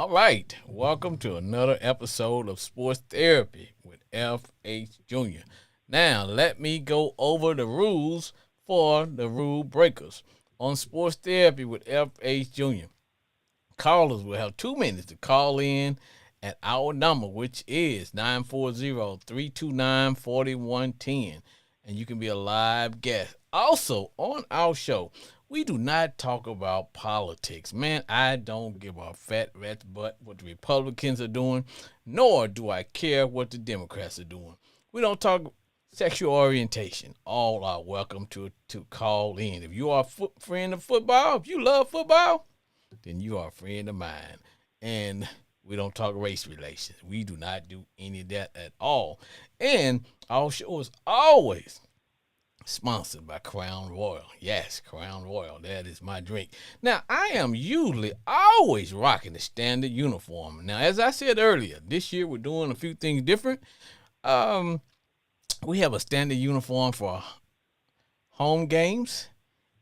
All right, welcome to another episode of Sports Therapy with FH Jr. Now, let me go over the rules for the rule breakers. On Sports Therapy with FH Jr., callers will have 2 minutes to call in at our number, which is 940-329-4110. And you can be a live guest. Also, on our show, we do not talk about politics. Man, I don't give a fat rat's butt what the Republicans are doing, nor do I care what the Democrats are doing. We don't talk sexual orientation. All are welcome to call in. If you are a friend of football, if you love football, then you are a friend of mine. And we don't talk race relations. We do not do any of that at all. And our show is always sponsored by Crown Royal. Yes, Crown Royal. That is my drink. Now, I am usually always rocking the standard uniform. Now, as I said earlier, this year we're doing a few things different. We have a standard uniform for home games,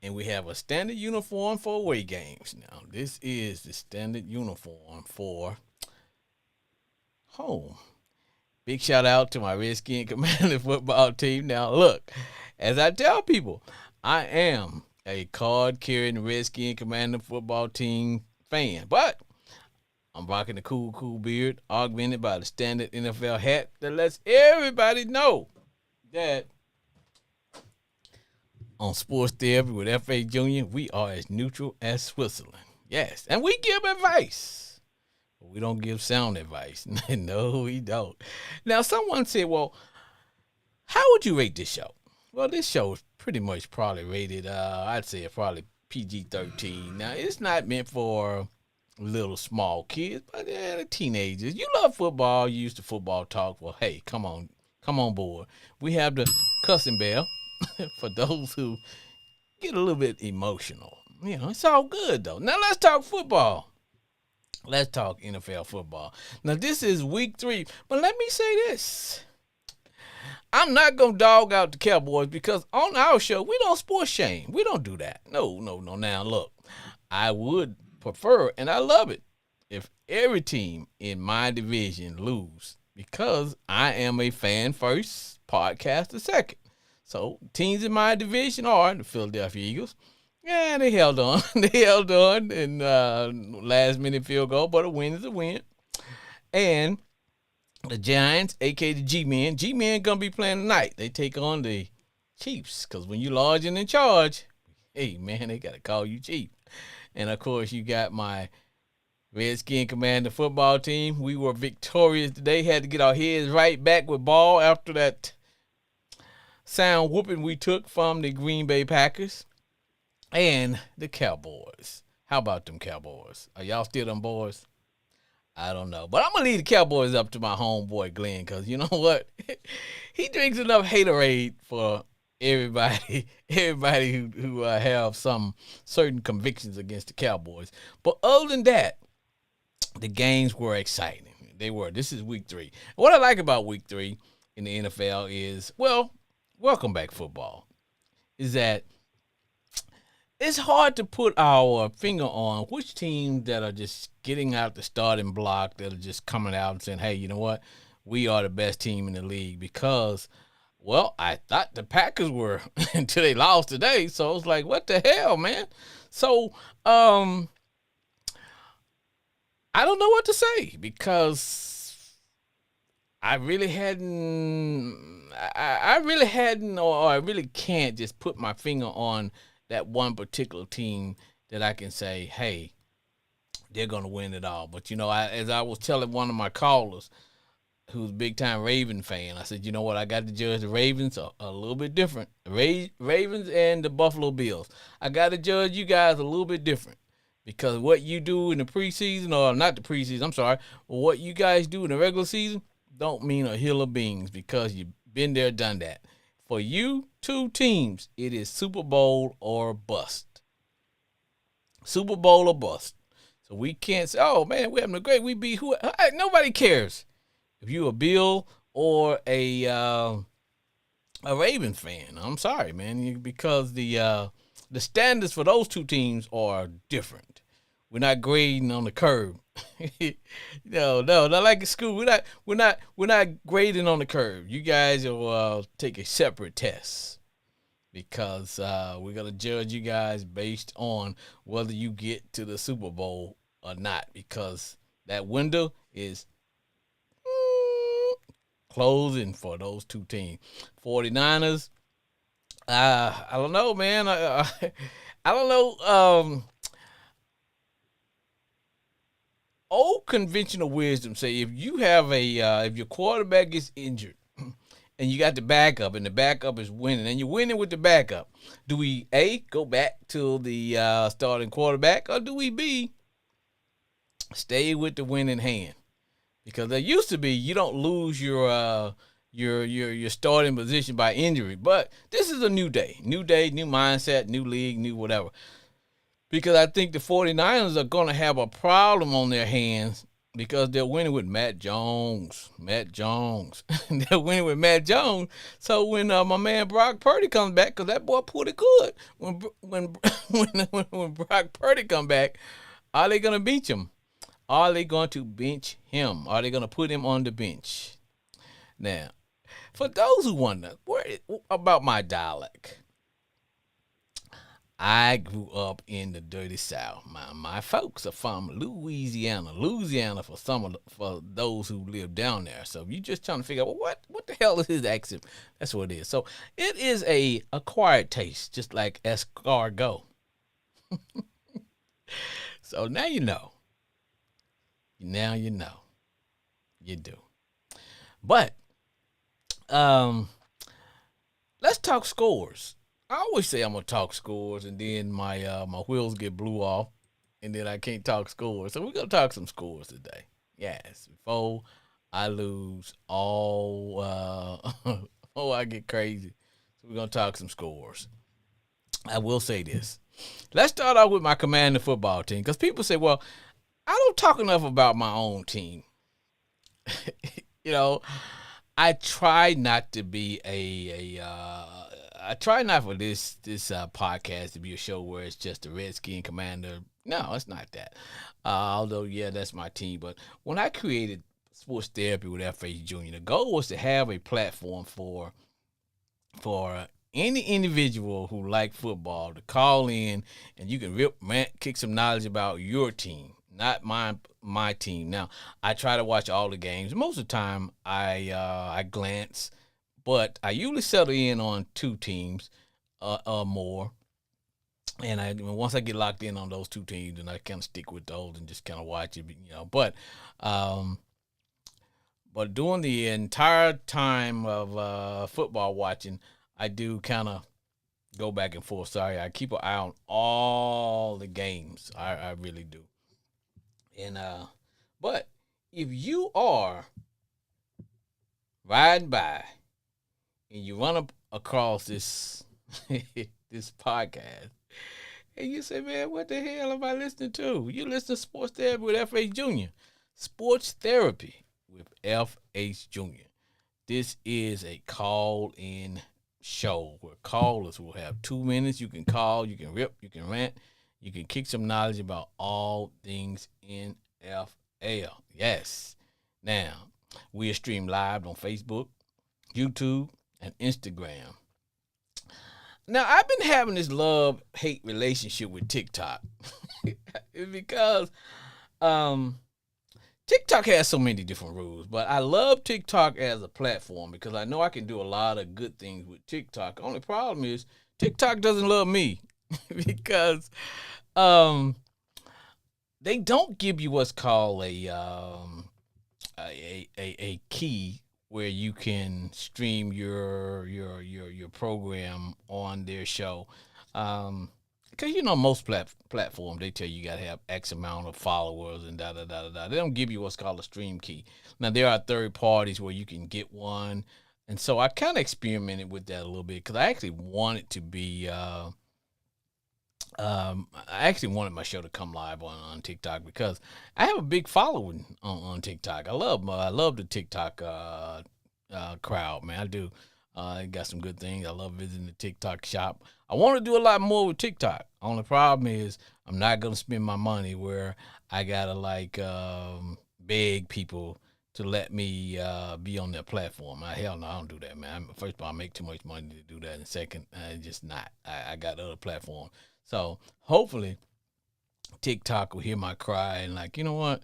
and we have a standard uniform for away games. Now, this is the standard uniform for home. Big shout out to my Redskin Commander football team. Now, look, as I tell people, I am a card-carrying Redskin Commander football team fan, but I'm rocking the cool beard, augmented by the standard NFL hat that lets everybody know that on Sports Therapy with F.A. Jr., we are as neutral as Switzerland. Yes, and we give advice, but we don't give sound advice. No, we don't. Now, someone said, well, how would you rate this show? Well, this show is pretty much probably rated, I'd say probably PG-13. Now, it's not meant for little small kids, but the teenagers. You love football, you used to football talk. Well, hey, come on board. We have the cussing bell for those who get a little bit emotional. You know, it's all good, though. Now, let's talk football. Let's talk NFL football. Now, this is week 3, but let me say this. I'm not going to dog out the Cowboys because on our show, we don't sports shame. We don't do that. No. Now, look, I would prefer, and I love it, if every team in my division lose because I am a fan first, podcaster second. So, teams in my division are the Philadelphia Eagles. Yeah, they held on. They held on in last-minute field goal, but a win is a win. And the Giants, a.k.a. the G-Men. G-Men going to be playing tonight. They take on the Chiefs because when you large and in charge, hey, man, they got to call you Chief. And, of course, you got my Redskin Commander football team. We were victorious today. Had to get our heads right back with ball after that sound whooping we took from the Green Bay Packers and the Cowboys. How about them Cowboys? Are y'all still them boys? I don't know. But I'm going to leave the Cowboys up to my homeboy, Glenn, because you know what? He drinks enough haterade for everybody who have some certain convictions against the Cowboys. But other than that, the games were exciting. They were. This is week 3. What I like about week 3 in the NFL is, well, welcome back football, is that it's hard to put our finger on which teams that are just getting out the starting block, that are just coming out and saying, hey, you know what? We are the best team in the league because, well, I thought the Packers were until they lost today. So it's like, what the hell, man? So I don't know what to say because I really hadn't, or I really can't just put my finger on that one particular team that I can say, hey, they're going to win it all. But, you know, as I was telling one of my callers who's a big-time Raven fan, I said, you know what, I got to judge the Ravens a little bit different. Ravens and the Buffalo Bills. I got to judge you guys a little bit different because what you do in the preseason, or not the preseason, I'm sorry, but what you guys do in the regular season don't mean a hill of beans because you've been there, done that. For you, 2 teams, it is Super Bowl or bust. Super Bowl or bust. So we can't say, oh, man, we're having a great, we beat who? Nobody cares if you're a Bill or a Ravens fan. I'm sorry, man, because the standards for those 2 teams are different. We're not grading on the curve. No, not like at school. We're not grading on the curve. You guys will take a separate test because we're gonna judge you guys based on whether you get to the Super Bowl or not. Because that window is closing for those two teams. 49ers. I don't know, man. I don't know. Old conventional wisdom say if you have if your quarterback gets injured and you got the backup and the backup is winning and you're winning with the backup, do we A, go back to the starting quarterback, or do we B, stay with the winning hand? Because there used to be you don't lose your starting position by injury, but this is a new day, new mindset, new league, new whatever. Because I think the 49ers are going to have a problem on their hands because they're winning with Matt Jones. They're winning with Matt Jones. So when my man Brock Purdy comes back, because that boy pretty good, when Brock Purdy come back, are they going to beat him? Are they going to bench him? Are they going to put him on the bench? Now, for those who wonder about my dialect, I grew up in the dirty South. My folks are from Louisiana. Louisiana for those who live down there. So if you're just trying to figure out what the hell is his accent, that's what it is. So it is a acquired taste, just like escargot. So now you know. Now you know. You do. But let's talk scores. I always say I'm gonna talk scores, and then my wheels get blew off, and then I can't talk scores. So we're gonna talk some scores today. Yes, before I lose all, oh, I get crazy. So we're gonna talk some scores. I will say this. Let's start off with my Commander football team, because people say, "Well, I don't talk enough about my own team." you know, I try not to be I try not for this podcast to be a show where it's just a Redskin Commander. No, it's not that. Although, yeah, that's my team. But when I created Sports Therapy with F.H. Jr., the goal was to have a platform for any individual who like football to call in, and you can rant, kick some knowledge about your team, not my team. Now, I try to watch all the games. Most of the time, I glance. But I usually settle in on two teams or more. And once I get locked in on those two teams, then I kind of stick with those and just kind of watch it, But during the entire time of football watching, I do kind of go back and forth. Sorry, I keep an eye on all the games. I really do. And but if you are riding by and you run up across this this podcast, and you say, "Man, what the hell am I listening to?" You listen to Sports Therapy with F.H. Jr. Sports Therapy with F.H. Jr. This is a call-in show where callers will have 2 minutes. You can call, you can rip, you can rant, you can kick some knowledge about all things NFL. Yes. Now, we are streamed live on Facebook, YouTube, and Instagram. Now, I've been having this love-hate relationship with TikTok because TikTok has so many different rules, but I love TikTok as a platform because I know I can do a lot of good things with TikTok. Only problem is TikTok doesn't love me because they don't give you what's called a key where you can stream your program on their show. Because most platforms, they tell you got to have X amount of followers and da da da da da. They don't give you what's called a stream key. Now there are third parties where you can get one, and so I kind of experimented with that a little bit because I actually wanted to be. I actually wanted my show to come live on TikTok because I have a big following on TikTok. I love the TikTok crowd, man. I do. It got some good things. I love visiting the TikTok shop. I want to do a lot more with TikTok. Only problem is I'm not gonna spend my money where I gotta like beg people to let me be on their platform. Hell no, I don't do that, man. First of all, I make too much money to do that. And second, just not. I got other platforms. So hopefully TikTok will hear my cry and like, you know what?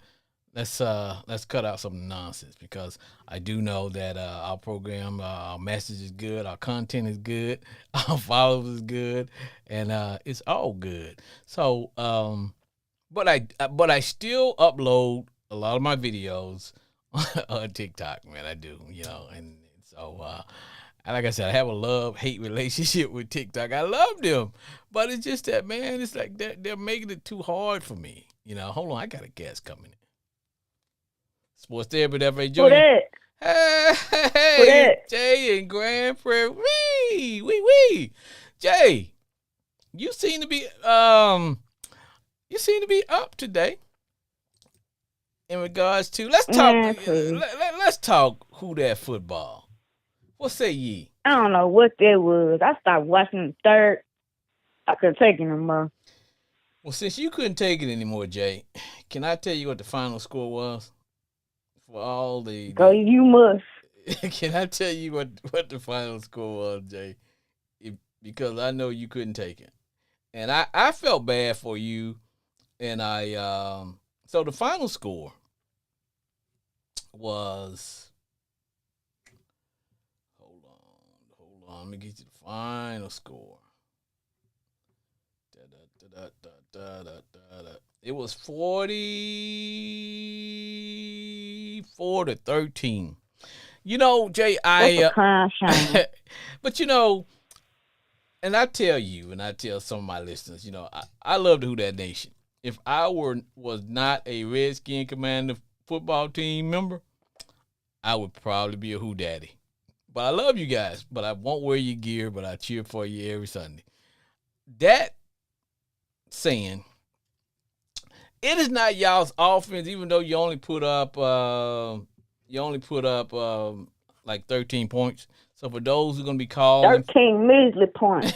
Let's cut out some nonsense because I do know that our program, our message is good, our content is good, our followers is good, and it's all good. So, but I still upload a lot of my videos on TikTok, man. I do, and so like I said, I have a love hate relationship with TikTok. I love them, but it's just that, man. It's like they're making it too hard for me. Hold on, I got a guest coming in. Sports Therapy, F.A. Jr. Who that? Who Hey, that? Jay and Grand Prairie. Wee. Jay, you seem to be up today in regards to Man, please. let's talk who that football. What say ye? I don't know what that was. I stopped watching the third. I couldn't take it no more. Well, since you couldn't take it anymore, Jay, can I tell you what the final score was for all So you must. Can I tell you what the final score was, Jay? Because I know you couldn't take it, and I felt bad for you, and so the final score was hold on, let me get you the final score. It was 44-13. Jay, That's a crime shame. but and I tell you, and I tell some of my listeners, I love the Who That Nation. If I was not a Redskin Commander football team member, I would probably be a Who Daddy. But I love you guys, but I won't wear your gear, but I cheer for you every Sunday. That saying, it is not y'all's offense, even though you only put up like 13 points. So for those who are gonna be calling 13 measly points.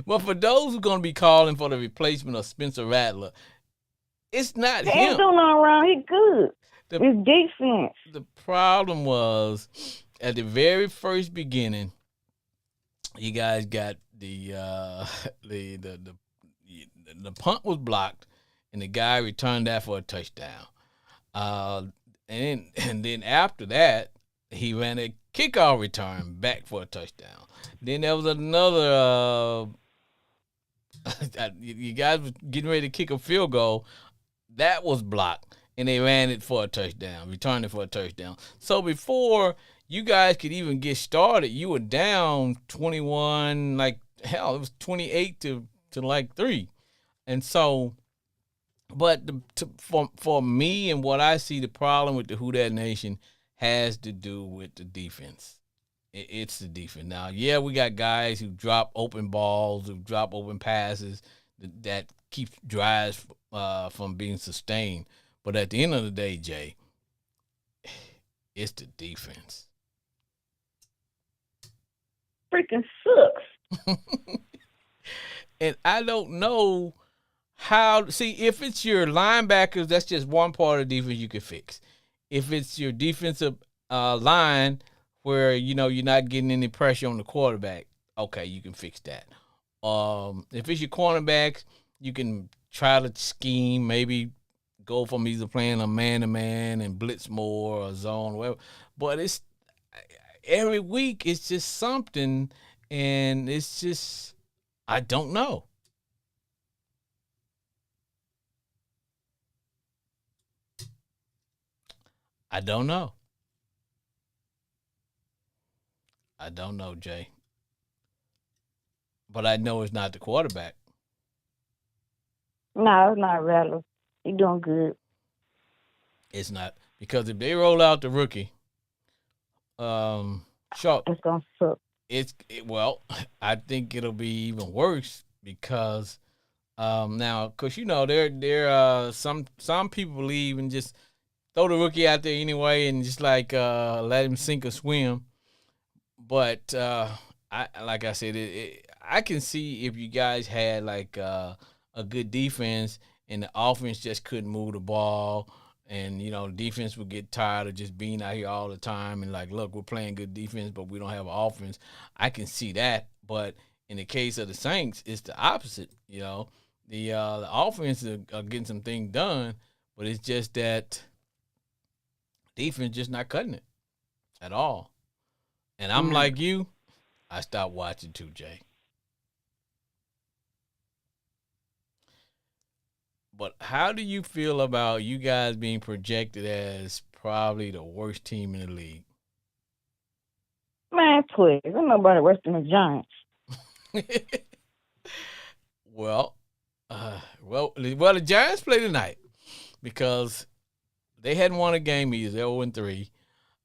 but for those who are gonna be calling for the replacement of Spencer Rattler, it's not He him. ain't doing nothing wrong. He good. His defense. The problem was at the very first beginning, you guys got the punt was blocked, and the guy returned that for a touchdown. And then after that, he ran a kickoff return back for a touchdown. Then there was another. You guys were getting ready to kick a field goal. That was blocked, and they ran it for a touchdown, returned it for a touchdown. So before you guys could even get started, you were down 21, like hell, it was 28 to like 3. And so, but for me and what I see, the problem with the Who Dat Nation has to do with the defense. It's the defense. Now, yeah, we got guys who drop open balls, who drop open passes that keeps drives from being sustained. But at the end of the day, Jay, it's the defense. Freaking sucks. And I don't know how. See, if it's your linebackers, that's just one part of the defense you can fix. If it's your defensive line where you're not getting any pressure on the quarterback, okay, you can fix that. If it's your cornerbacks, you can try to scheme, maybe go from either playing a man-to-man and blitz more or zone, or whatever. But it's every week it's just something, and it's just I don't know. I don't know. I don't know, Jay. But I know it's not the quarterback. No, it's not Rattler. He doing good. It's not, because if they roll out the rookie, Sharp, It's gonna suck. well, I think it'll be even worse because now, cause there some people believe and just throw the rookie out there anyway and just like let him sink or swim. But I like I said, I can see if you guys had like a good defense and the offense just couldn't move the ball, and defense would get tired of just being out here all the time and like, look, we're playing good defense, but we don't have an offense. I can see that, but in the case of the Saints, it's the opposite. The offense are getting some things done, but it's just that defense just not cutting it at all. And I'm Mm. like you, I stopped watching too, Jay. But how do you feel about you guys being projected as probably the worst team in the league? Man, please. Ain't nobody worse than the Giants. well, well, the Giants play tonight because they hadn't won a game either. They're 0-3.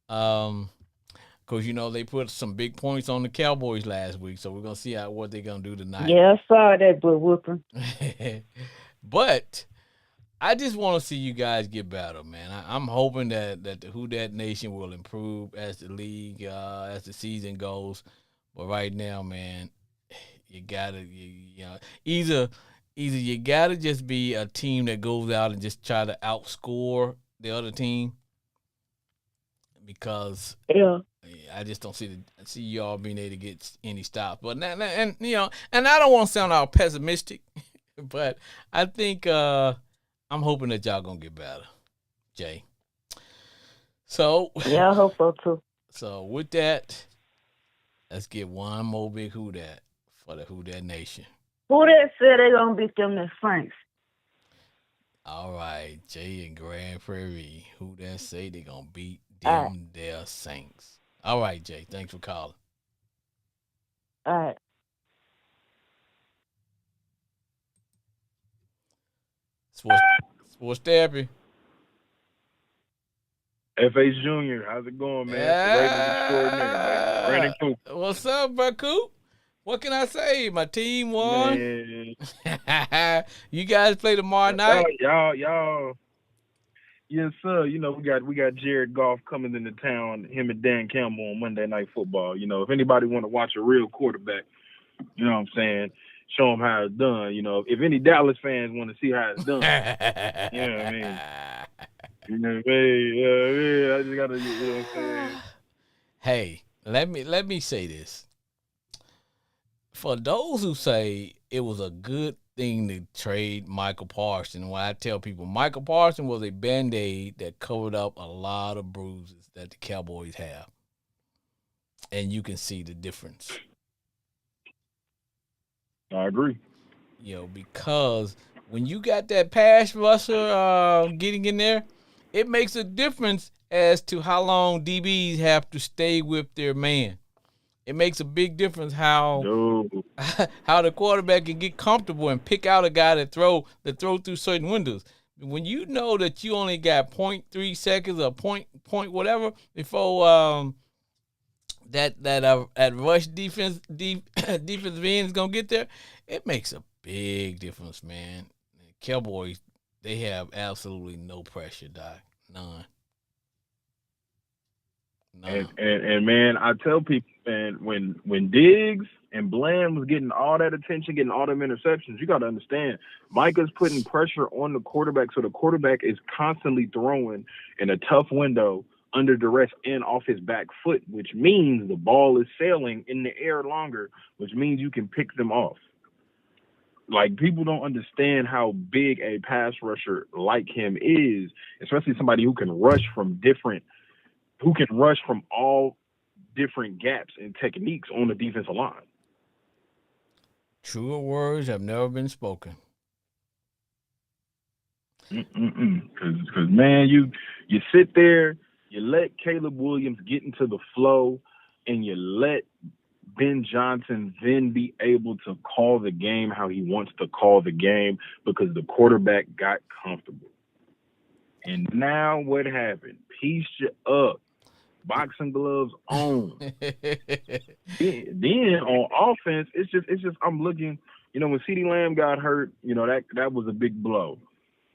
Because they put some big points on the Cowboys last week, so we're gonna see what they're gonna do tonight. Yeah, I saw that butt whooping. But I just want to see you guys get better, man. I'm hoping that the Who Dat Nation will improve as the league, as the season goes. But right now, man, you gotta, either you gotta just be a team that goes out and just try to outscore the other team, because Yeah. I just don't see y'all being able to get any stops. But and I don't want to sound all pessimistic, but I think I'm hoping that y'all gonna get better, Jay. So Yeah, I hope so too. so with that, let's get one more big Who Dat for the Who Dat Nation. Who that said they gonna beat them the Saints? All right, Jay and Grand Prairie. Who Dat say they gonna beat All right. them their Saints? All right, Jay. Thanks for calling. All right. Sports Sports Therapy. FH Jr., how's it going, man? It's the Ravens extraordinaire, man. Brandon Coop. What's up, bro, Coop? What can I say? My team won. Man, You guys play tomorrow night. y'all. Yes, sir. We got Jared Goff coming into town. Him and Dan Campbell on Monday Night Football. If anybody want to watch a real quarterback, you know what I'm saying, show them how it's done. If any Dallas fans want to see how it's done, you know what I mean. You know what I mean? I just gotta, you know what I'm saying. Hey, let me say this. For those who say it was a good thing to trade Michael Parsons, when I tell people Michael Parsons was a Band-Aid that covered up a lot of bruises that the Cowboys have. And you can see the difference. I agree. Because when you got that pass rusher getting in there, it makes a difference as to how long DBs have to stay with their man. It makes a big difference how the quarterback can get comfortable and pick out a guy that throw through certain windows. When you know that you only got 0.3 seconds or point whatever before that rush defensive end is gonna get there, it makes a big difference, man. The Cowboys, they have absolutely no pressure, Doc. None. And man, I tell people, man, when Diggs and Bland was getting all that attention, getting all them interceptions, you got to understand, Micah's putting pressure on the quarterback, so the quarterback is constantly throwing in a tough window under duress and off his back foot, which means the ball is sailing in the air longer, which means you can pick them off. Like, people don't understand how big a pass rusher like him is, especially somebody who can rush from all different gaps and techniques on the defensive line. Truer words have never been spoken. Because man, you sit there, you let Caleb Williams get into the flow, and you let Ben Johnson then be able to call the game how he wants to call the game because the quarterback got comfortable. And now what happened? Piece you up. Boxing gloves on. then on offense, it's just I'm looking, when CeeDee Lamb got hurt, that was a big blow.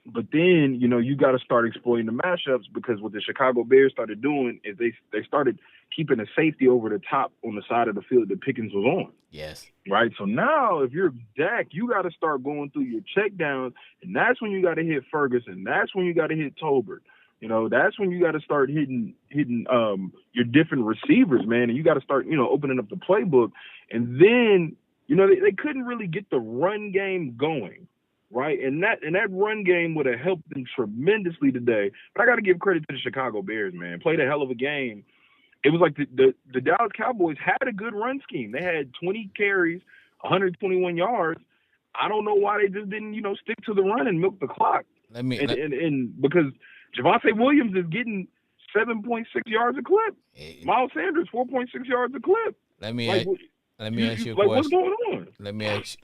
But then, you got to start exploiting the matchups, because what the Chicago Bears started doing is they started keeping a safety over the top on the side of the field that Pickens was on. Yes. Right. So now if you're Dak, you got to start going through your check downs, and that's when you got to hit Ferguson. That's when you got to hit Tolbert. That's when you got to start hitting your different receivers, man. And you got to start, opening up the playbook. And then, they couldn't really get the run game going. Right. And that run game would have helped them tremendously today. But I got to give credit to the Chicago Bears, man. Played a hell of a game. It was like the Dallas Cowboys had a good run scheme. They had 20 carries, 121 yards. I don't know why they just didn't, stick to the run and milk the clock. And because Javonte Williams is getting 7.6 yards a clip. Miles Sanders 4.6 yards a clip. Let me ask you a question. What's going on? Let me ask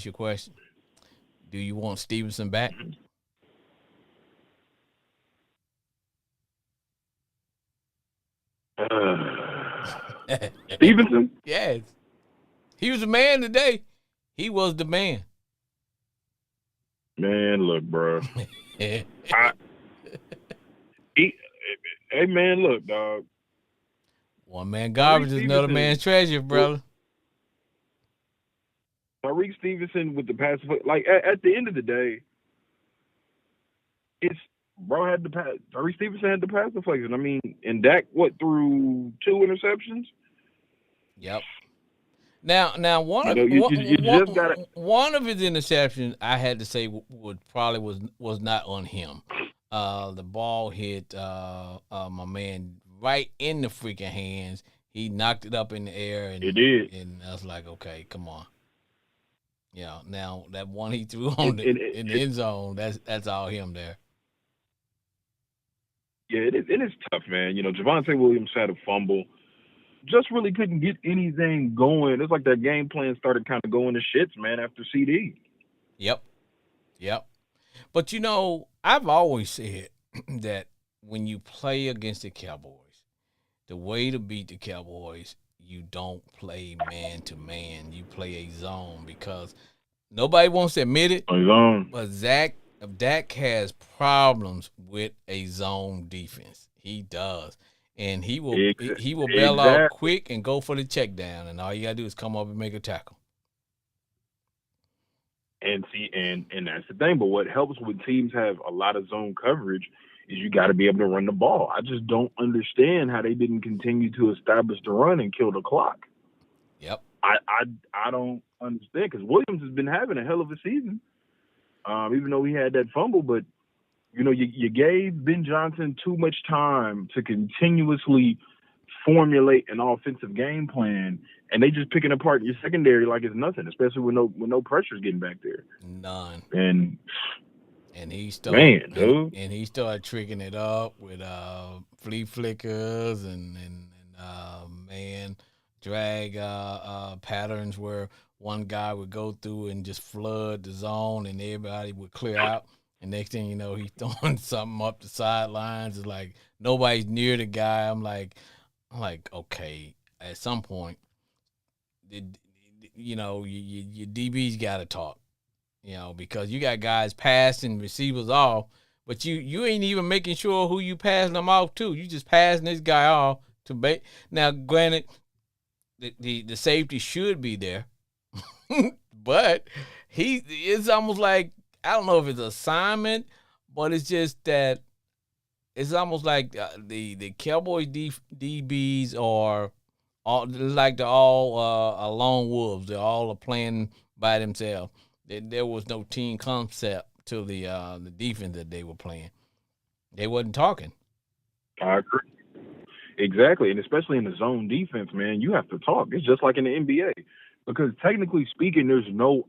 you a question. Do you want Stevenson back? Stevenson? Yes. He was the man today. He was the man. Man, look, bro. Hey, man, look, dog. One man garbage is another man's treasure, brother. Tyreek Stevenson with the pass, like at the end of the day, Tyreek Stevenson had the pass deflection. I mean, and Dak threw 2 interceptions. Yep. Now one of his interceptions, I had to say was not on him. The ball hit my man right in the freaking hands. He knocked it up in the air, and it did. And I was like, okay, come on. Yeah. Now that one he threw in the end zone, that's all him there. Yeah, it is tough, man. Javonte Williams had a fumble. Just really couldn't get anything going. It's like that game plan started kind of going to shits, man, after CD. Yep. But, I've always said that when you play against the Cowboys, the way to beat the Cowboys, you don't play man-to-man. You play a zone, because nobody wants to admit it, but Dak has problems with a zone defense. He does. And he will bail out quick and go for the check down, and all you gotta do is come up and make a tackle. And see, and that's the thing. But what helps when teams have a lot of zone coverage is you got to be able to run the ball. I just don't understand how they didn't continue to establish the run and kill the clock. Yep. I don't understand, because Williams has been having a hell of a season, even though he had that fumble, but. You gave Ben Johnson too much time to continuously formulate an offensive game plan, and they just picking apart your secondary like it's nothing, especially when no pressure's getting back there. None. And he started, dude. And he started tricking it up with flea flickers and drag patterns where one guy would go through and just flood the zone and everybody would clear out. And next thing you know, he's throwing something up the sidelines. It's like nobody's near the guy. I'm like, okay, at some point, your DBs got to talk, because you got guys passing receivers off, but you ain't even making sure who you passing them off to. You just passing this guy off to Now, granted, the safety should be there, but it's almost like, I don't know if it's assignment, but it's just that it's almost like the Cowboys DBs are all like they're all lone wolves. They're all playing by themselves. There was no team concept to the defense that they were playing. They wasn't talking. I agree. Exactly, and especially in the zone defense, man, you have to talk. It's just like in the NBA, because technically speaking, there's no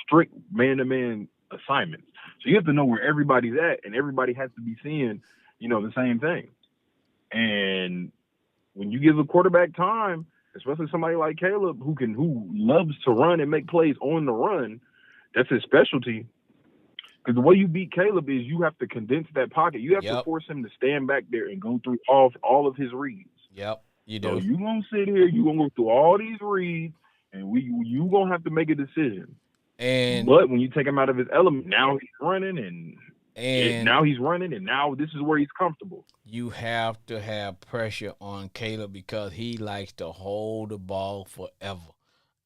strict man-to-man assignments. So you have to know where everybody's at, and everybody has to be seeing, the same thing. And when you give a quarterback time, especially somebody like Caleb who loves to run and make plays on the run, that's his specialty. Because the way you beat Caleb is you have to condense that pocket. You have to force him to stand back there and go through all of his reads. Yep, you do. So you gonna sit here, you gonna go through all these reads, and you gonna have to make a decision. But when you take him out of his element, now he's running, and And now he's running, and now this is where he's comfortable. you have to have pressure on Caleb because he likes to hold the ball forever.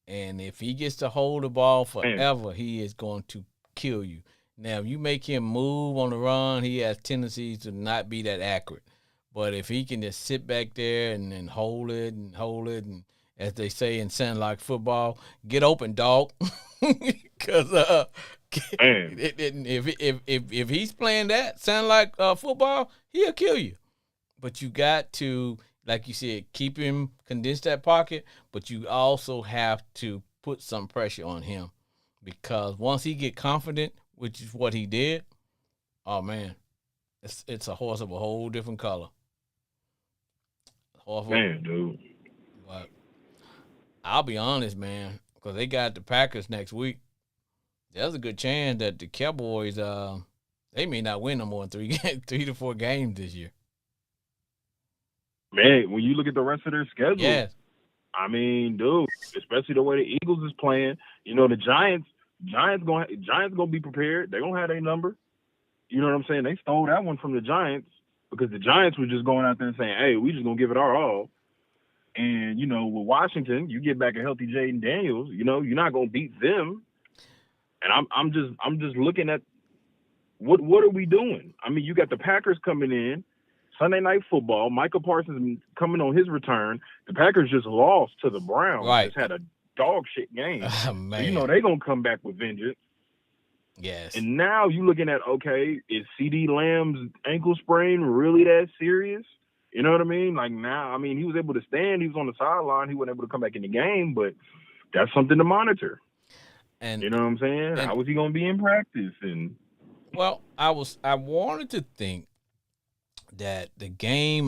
And if he gets to hold the ball Man, forever, he is going to kill you. Now, if you make him move on the run, he has tendencies to not be that accurate. But if he can just sit back there and hold it and hold it, and as they say in Sandlot football, get open, dog. Because man, if he's playing that Sandlot football, he'll kill you. But you got to, like you said, keep him, condense that pocket, but you also have to put some pressure on him because once he get confident, which is what he did, oh man, it's a horse of a whole different color. man, dude. But I'll be honest, man, because they got the Packers next week. There's a good chance that the Cowboys, they may not win no more than 3 to 4 games this year. Man, when you look at the rest of their schedule, Yes. I mean, dude, especially the way the Eagles is playing, the Giants gonna be prepared. They're gonna have their number. You know what I'm saying? They stole that one from the Giants because the Giants were just going out there and saying, hey, we just gonna give it our all. And, with Washington, you get back a healthy Jaden Daniels, you're not gonna beat them. And I'm just looking at what are we doing? I mean, you got the Packers coming in, Sunday Night Football, Michael Parsons coming on his return. The Packers just lost to the Browns. Right. Just had a dog shit game. Oh, man. So, they're going to come back with vengeance. Yes. And now you're looking at, okay, is CD Lamb's ankle sprain really that serious? You know what I mean? Like now, I mean, he was able to stand. He was on the sideline. He wasn't able to come back in the game, but that's something to monitor. And you know what I'm saying? How was he going to be in practice? And well, I wanted to think that the game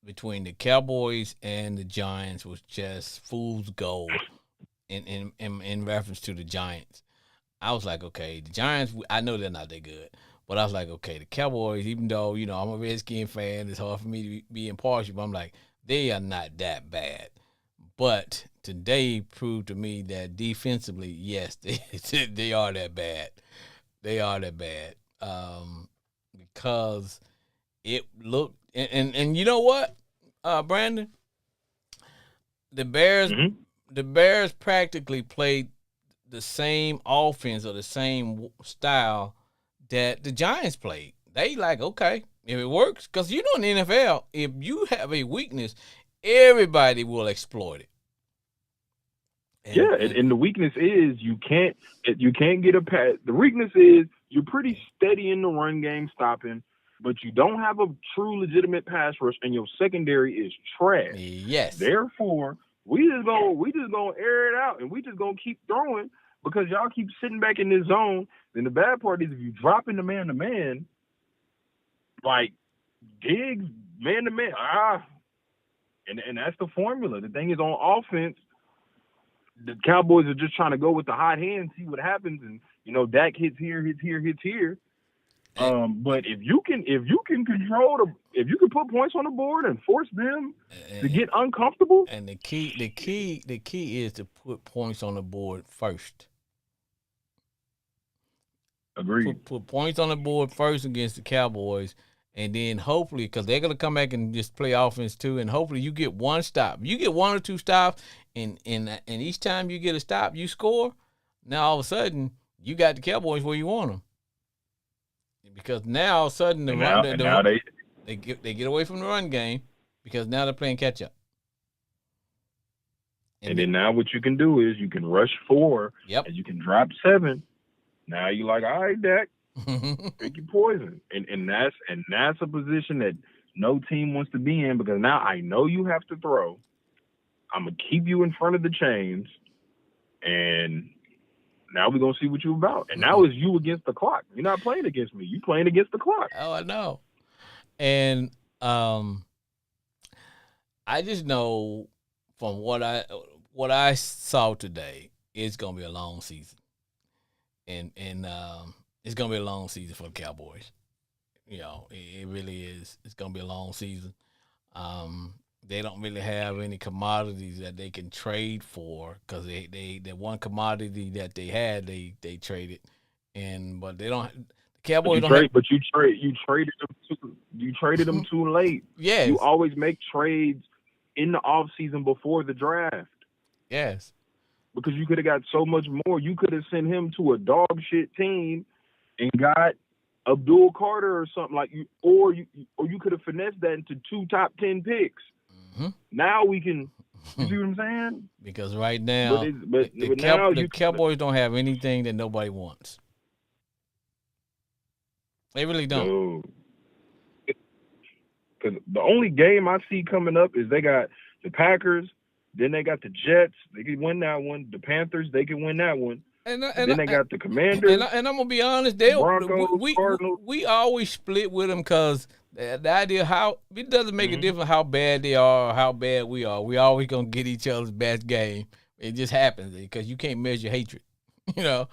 between the Cowboys and the Giants was just fool's gold in reference to the Giants. I was like, okay, the Giants, I know they're not that good, but I was like, okay, the Cowboys, even though, I'm a Redskin fan, it's hard for me to be impartial, but I'm like, they are not that bad. But today proved to me that defensively, yes, they are that bad. They are that bad. Because it looked and you know what, Brandon? The Bears practically played the same offense or the same style that the Giants played. They like, okay, if it works, because in the NFL, if you have a weakness, everybody will exploit it. And the weakness is you can't get a pass. The weakness is you're pretty steady in the run game stopping, but you don't have a true legitimate pass rush, and your secondary is trash. Yes. Therefore, we just gonna air it out, and we just gonna keep throwing because y'all keep sitting back in this zone. Then the bad part is if you drop into man to man, like Diggs man to man, and that's the formula. The thing is on offense, the Cowboys are just trying to go with the hot hand, see what happens, and Dak hits here. But if you can control if you can put points on the board and force them to get uncomfortable, and the key is to put points on the board first. Agreed. Put points on the board first against the Cowboys, and then hopefully, because they're gonna come back and just play offense too, and hopefully you get one stop. You get one or two stops, and each time you get a stop, you score. Now all of a sudden you got the Cowboys where you want them, because now all of a sudden they get away from the run game because now they're playing catch up. And then now what you can do is you can rush 4, yep, and you can drop 7. Now you're like, all right, Dak, pick your poison, and that's a position that no team wants to be in because now I know you have to throw. I'm gonna keep you in front of the chains, and now we're gonna see what you're about. And now it's you against the clock. You're not playing against me. You're playing against the clock. Oh, I know. And I just know from what I saw today, it's gonna be a long season. And it's gonna be a long season for the Cowboys. It really is. It's gonna be a long season. They don't really have any commodities that they can trade for because the one commodity that they had they traded, but they don't. The But Cowboys you don't have. trade, you traded them too late. You Yes, always make trades in the off season before the draft yes. because you could have got so much more. You could have sent him to a dog shit team and got Abdul Carter or something like you, or you could have finessed that into 2 top 10 picks. Hmm. Now we can. You see what I'm saying? Because right But now, it's, but now the you Cowboys don't have anything that nobody wants. They really don't. no. Because the only game I see coming up is they got the Packers, then they got the Jets. They can win that one. The Panthers, they can win that one. And And then they got the and, Commanders, and I'm gonna be honest, Broncos, Cardinals. we always split with them because the idea how it doesn't make a Mm-hmm. difference how bad they are or how bad we are. We always gonna get each other's best game. It just happens because you can't measure hatred, you know.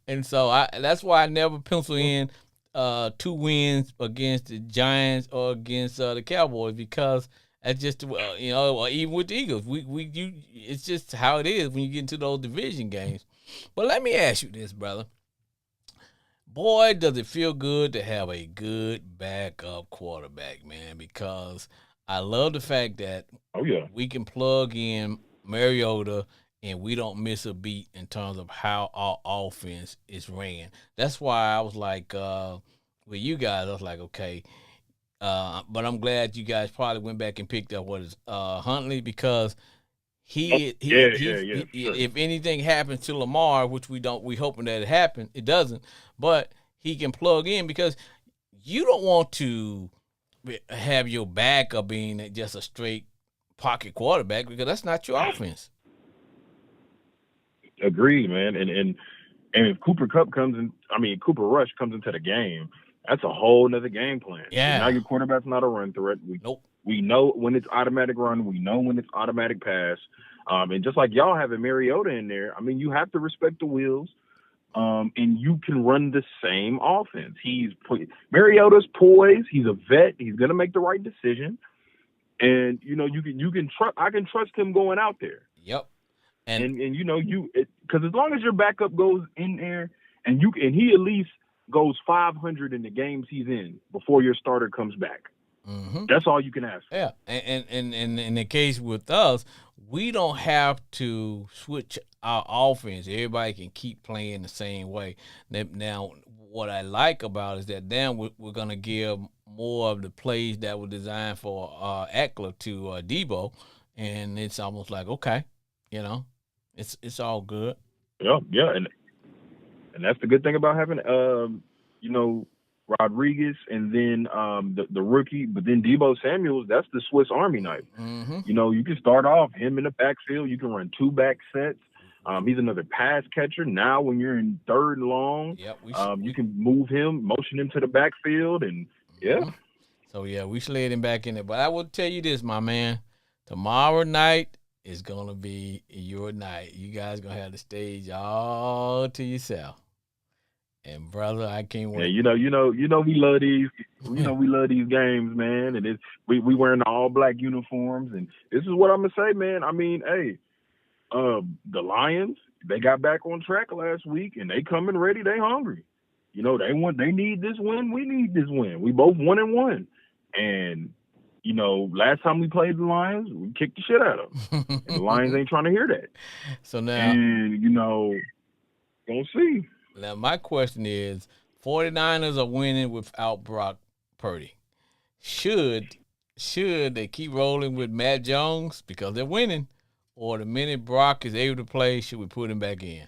And so that's why I never pencil in 2 wins against the Giants or against the Cowboys because that's just or even with the Eagles, it's just how it is when you get into those division games. But let me ask you this, brother. Boy, does it feel good to have a good backup quarterback, man, because I love the fact that Oh yeah, we can plug in Mariota and we don't miss a beat in terms of how our offense is ran. That's why I was like, with you guys, I was like, okay. But I'm glad you guys probably went back and picked up Huntley because he sure. if anything happens to Lamar, which we hoping that it happen, it doesn't, but he can plug in because you don't want to have your backup being just a straight pocket quarterback because that's not your offense. Agreed, man. And if Cooper Rush comes into the game, that's a whole nother game plan. Yeah. Now your quarterback's not a run threat. Nope. We know when it's automatic run. We know when it's automatic pass. And just like y'all having Mariota in there, I mean, you have to respect the wheels. And you can run the same offense. Mariota's poised. He's a vet. He's gonna make the right decision. And you can trust. I can trust him going out there. Yep. And because as long as your backup goes in there and he at least goes 500 in the games he's in before your starter comes back. Mm-hmm. That's all you can ask for. Yeah, and in the case with us, we don't have to switch our offense. Everybody can keep playing the same way. Now, what I like about it is that now we're going to give more of the plays that were designed for Eckler to Debo, and it's almost like, okay, it's all good. Yeah, and that's the good thing about having Rodriguez and then the rookie, but then Debo Samuels, that's the Swiss Army knife. Mm-hmm. You can start off him in the backfield. You can run 2 back sets. He's another pass catcher. Now when you're in 3rd and long, you can move him, motion him to the backfield, and yeah. Mm-hmm. So, we slid him back in there. But I will tell you this, my man. Tomorrow night is going to be your night. You guys going to have the stage all to yourself. And brother, I can't wait. Yeah, we love these. We love these games, man. And we wearing the all black uniforms. And this is what I'm gonna say, man. I mean, hey, the Lions, they got back on track last week, and they coming ready. They hungry. They need this win. We need this win. We both 1-1. And last time we played the Lions, we kicked the shit out of them. And the Lions ain't trying to hear that. So now, and gonna see. Now, my question is, 49ers are winning without Brock Purdy. Should they keep rolling with Matt Jones because they're winning, or the minute Brock is able to play, should we put him back in?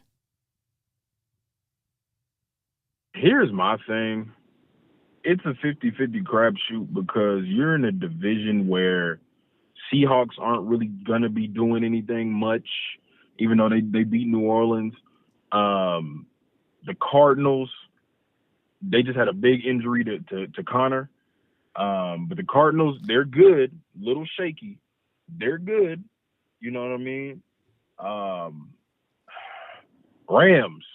Here's my thing. It's a 50-50 crapshoot because you're in a division where Seahawks aren't really going to be doing anything much, even though they beat New Orleans. The Cardinals, they just had a big injury to Connor. But the Cardinals, they're good, little shaky. They're good. You know what I mean? Rams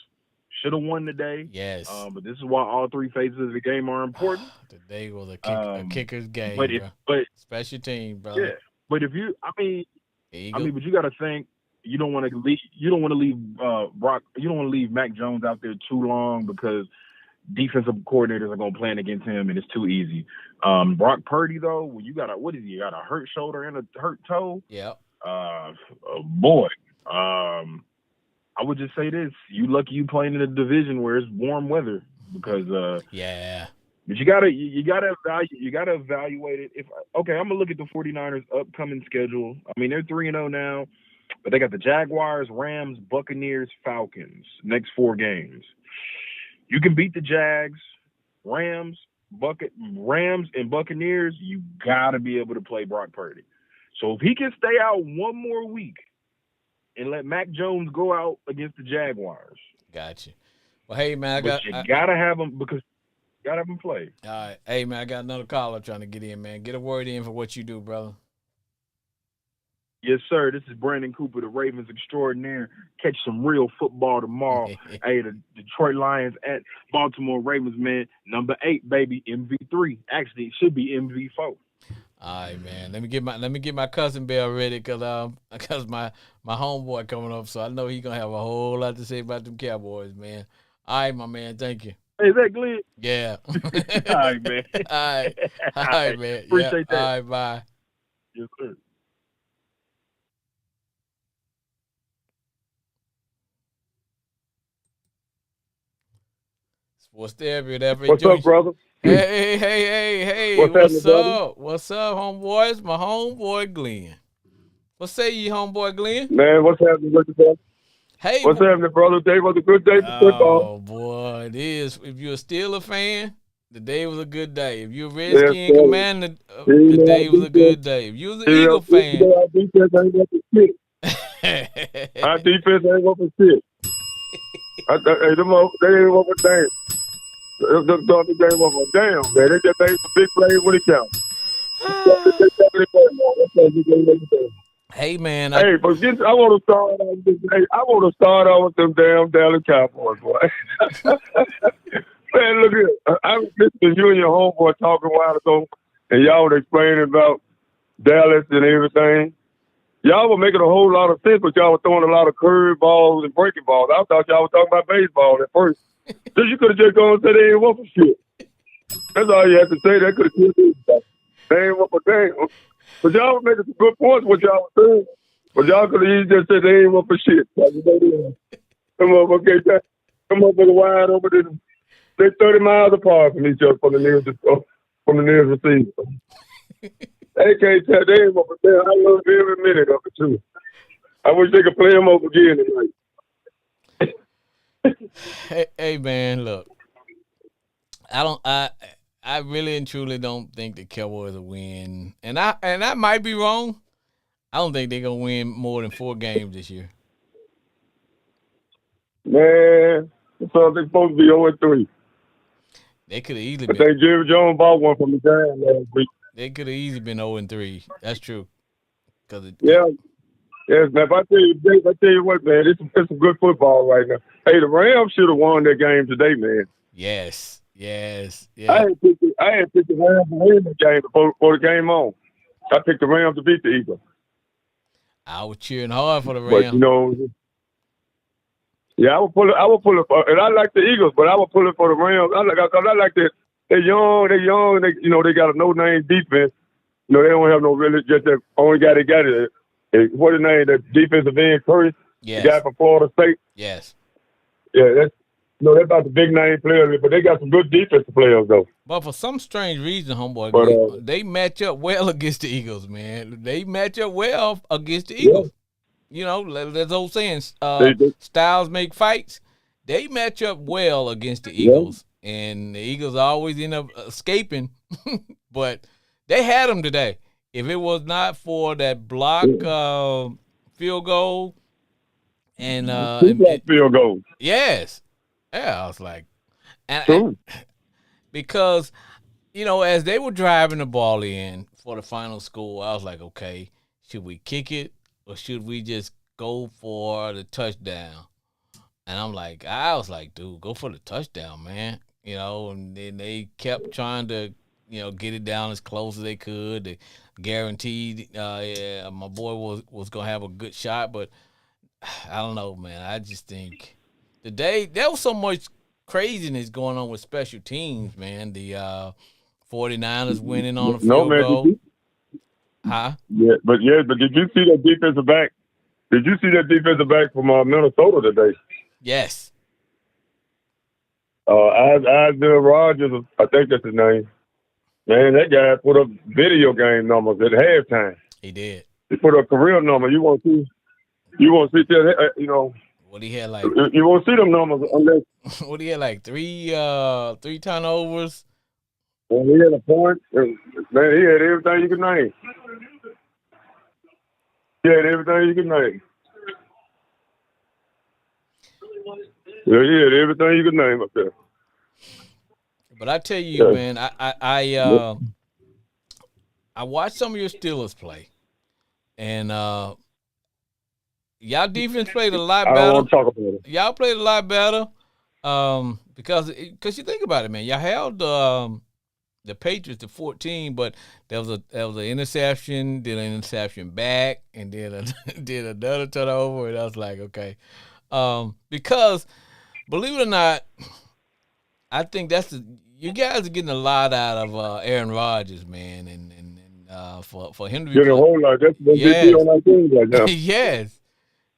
should have won today. Yes. But this is why all 3 phases of the game are important. Today was a kicker's game, but special team, brother. Yeah. But but you got to think you don't want to leave. You don't want to leave Brock. You don't want to leave Mac Jones out there too long because defensive coordinators are going to plan against him, and it's too easy. Brock Purdy though, when you got a what is he? You got a hurt shoulder and a hurt toe. Yep. Boy. I would just say this: you lucky you playing in a division where it's warm weather because yeah. But you gotta evaluate it. If okay, I'm gonna look at the 49ers upcoming schedule. I mean, they're 3-0 now, but they got the Jaguars, Rams, Buccaneers, Falcons next 4 games. You can beat the Jags, Rams, and Buccaneers. You gotta be able to play Brock Purdy. So if he can stay out one more week and let Mac Jones go out against the Jaguars, Gotcha. Well, hey man, gotta have him because. Gotta have him play. All right. Hey, man, I got another caller trying to get in, man. Get a word in for what you do, brother. Yes, sir. This is Brandon Cooper, the Ravens extraordinaire. Catch some real football tomorrow. Hey, the Detroit Lions at Baltimore Ravens, man. Number 8, baby, MV3. Actually, it should be MV4. All right, man. Let me get my cousin Bell ready because my homeboy coming up, so I know he's gonna have a whole lot to say about them Cowboys, man. All right, my man. Thank you. Is that Glenn? Yeah. All right, man. All right, man. Appreciate that. All right, bye. Yes, sir. What's there, whatever. What's up, brother? Hey. What's up? What's up, homeboys? My homeboy Glenn. What say you, homeboy Glenn? Man, what's happening with you, brother? Hey, what's happening, brother? Today was a good day for football. Oh, boy, it is. If you're still a fan, the day was a good day. If you're a Redskin commander, the day was a good day. If you was an Eagle fan. Our defense ain't up to shit. Our defense ain't up to shit. Hey, them they ain't up to damn. The game up a damn, man. They just made some big plays when it counts. Hey, man. Hey, but I want to start off with with them damn Dallas Cowboys, boy. Man, look here. I was listening to you and your homeboy talking a while ago, and y'all were explaining about Dallas and everything. Y'all were making a whole lot of sense, but y'all were throwing a lot of curve balls and breaking balls. I thought y'all were talking about baseball at first. So you could have just gone and said they ain't want for shit. That's all you had to say. That could have killed you. They ain't want for damn. But y'all were making some good points what y'all were saying. But y'all could have easily just said they ain't want for shit. Come up, okay, come up with a wide open. They're 30 miles apart from each other from the nearest receiver. They can't tell they ain't want for damn. I love every minute of it too. I wish they could play them over again tonight. Hey, man, look. I really and truly don't think the Cowboys will win. And I might be wrong. I don't think they're going to win more than 4 games this year. Man, so they're supposed to be 0-3. They could have easily been. I think Jerry Jones bought one from the Giants last week. They could have easily been 0-3. That's true. Yeah. Yes, man. If I tell you what, man, it's some good football right now. Hey, the Rams should have won that game today, man. Yes. Yeah. I had picked the Rams to win the game before the game on. I picked the Rams to beat the Eagles. I was cheering hard for the Rams. But, you know, yeah, I would pull it, and I like the Eagles, but I would pull it for the Rams. I like that. They're young, and they got a no-name defense. You know, they don't have no really, just that only guy they got it. What his name? The defensive end, Curry? Yes. The guy from Florida State? Yes. Yeah, that's about the big name players, but they got some good defensive players, though. But for some strange reason, homeboy, they match up well against the Eagles, man. They match up well against the Eagles. Yeah. You know, there's old saying, styles make fights. They match up well against the Eagles, and the Eagles always end up escaping. But they had them today. If it was not for that block field goal and field goal. Yes. Yeah, I was like, and because, you know, as they were driving the ball in for the final score, I was like, okay, should we kick it or should we just go for the touchdown? And I was like, dude, go for the touchdown, man. You know, and then they kept trying to, get it down as close as they could. They guaranteed my boy was going to have a good shot, but I don't know, man. I just think today there was so much craziness going on with special teams, man. The 49ers winning on a No, field man. goal. Huh? But did you see that defensive back? Did you see that defensive back from Minnesota today? Yes. Isaiah Rogers, I think that's his name. Man, that guy put up video game numbers at halftime. He did. He put up career number. You won't see that. What he had like You won't see them numbers unless what he had like three turnovers. when he had a point. Man, he had everything you could name. He had everything you could name. Yeah, he had everything you could name up there. But I tell you, man, I watched some of your Steelers play, and y'all defense played a lot I don't better. want to talk about it. Y'all played a lot better because you think about it, man. Y'all held the Patriots to 14, but there was an interception, then an interception back, and then did another turnover, and I was like, okay, because believe it or not, I think you guys are getting a lot out of Aaron Rodgers, man, and for him to be Getting a whole lot. That's what Yes. BP on our team right now. yes,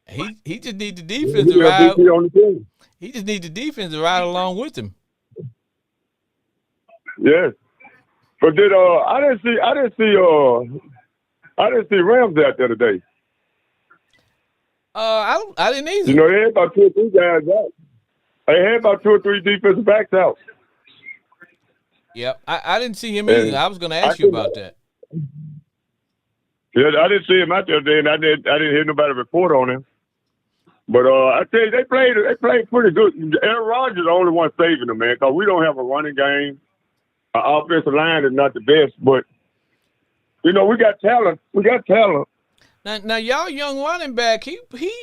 he just need the defense to We got ride. BP on the team. He just need the defense to ride along with him. Yes. But I didn't see Rams out there today. I didn't either. You know, they had about 2 or 3 guys out. They had about 2 or 3 defensive backs out. Yep, I didn't see him either. I was going to ask you about that. Yeah, I didn't see him out there today, and I didn't hear nobody report on him. But I tell you, they played pretty good. Aaron Rodgers is the only one saving them, man, because we don't have a running game. Our offensive line is not the best, but you know we got talent. Now, y'all young running back, he